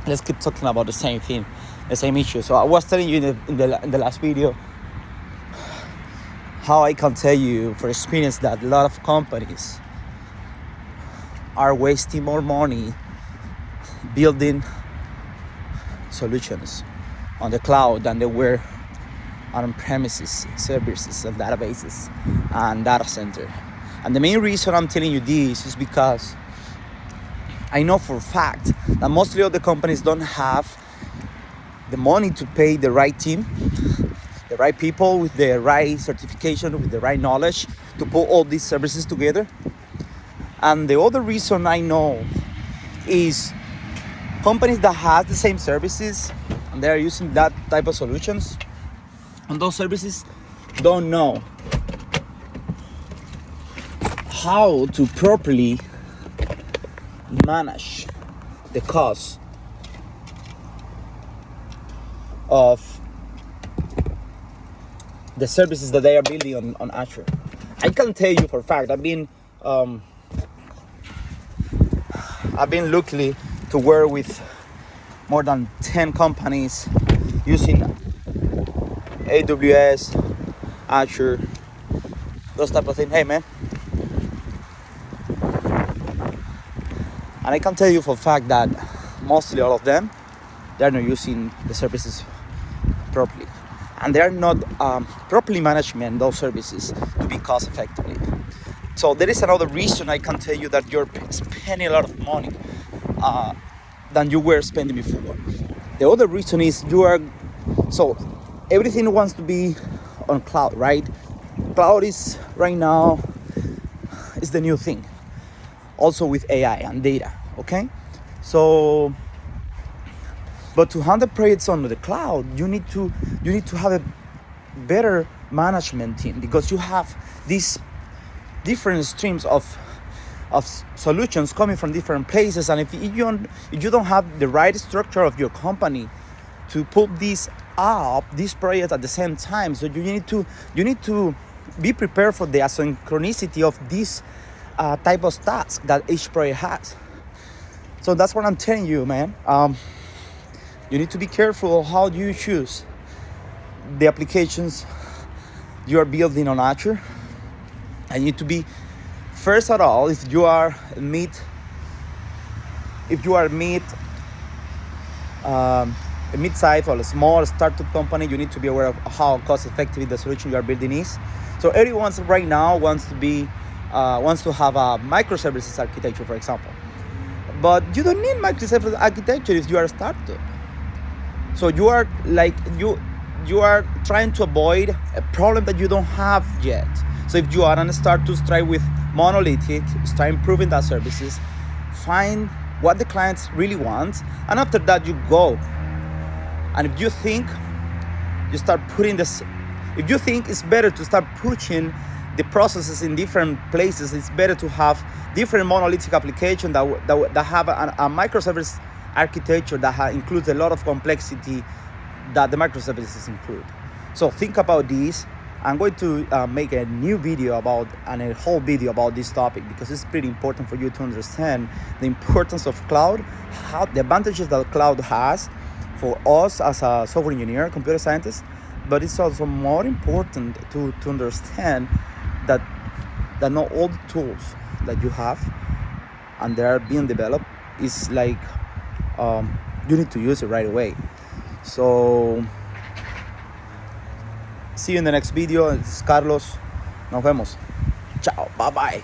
let's keep talking about the same thing, the same issue. So I was telling you in the last video how I can tell you for experience that a lot of companies are wasting more money building solutions on the cloud than they were on premises services and databases and data center. And the main reason I'm telling you this is because I know for a fact that mostly of the companies don't have the money to pay the right team, the right people with the right certification, with the right knowledge to put all these services together. And the other reason I know is companies that have the same services and they are using that type of solutions, and those services don't know how to properly manage the cost of the services that they are building on Azure. I can tell you for a fact, I've been lucky to work with more than 10 companies using AWS, Azure, those type of things. Hey man. And I can tell you for a fact that mostly all of them, they're not using the services properly. And they're not properly managing those services to be cost effectively. So there is another reason I can tell you that you're spending a lot of money than you were spending before. The other reason is everything wants to be on cloud, right? Cloud is right now is the new thing. Also with AI and data, okay? So, but to handle projects on the cloud, you need to have a better management team, because you have these different streams of solutions coming from different places, and if you don't have the right structure of your company to put these projects at the same time, so you need to be prepared for the asynchronicity of this type of tasks that each project has. So that's what I'm telling you, man. You need to be careful how you choose the applications you are building on Azure. And you need to be, first of all, if you are a mid-size or a small startup company, you need to be aware of how cost-effective the solution you are building is. So everyone right now wants to have a microservices architecture, for example. But you don't need microservices architecture if you are a startup. So you are trying to avoid a problem that you don't have yet. So if you are on a startup, try with monolithic, start improving that services, find what the clients really want, and after that you go. And if you think it's better to start pushing the processes in different places, it's better to have different monolithic applications that have a microservice architecture that includes a lot of complexity that the microservices include. So think about this. I'm going to make a new video and a whole video about this topic, because it's pretty important for you to understand the importance of cloud, how the advantages that cloud has for us as a software engineer, computer scientist. But it's also more important to understand that not all the tools that you have and they are being developed is like you need to use it right away. So see you in the next video. This is Carlos. Nos vemos. Ciao. Bye bye.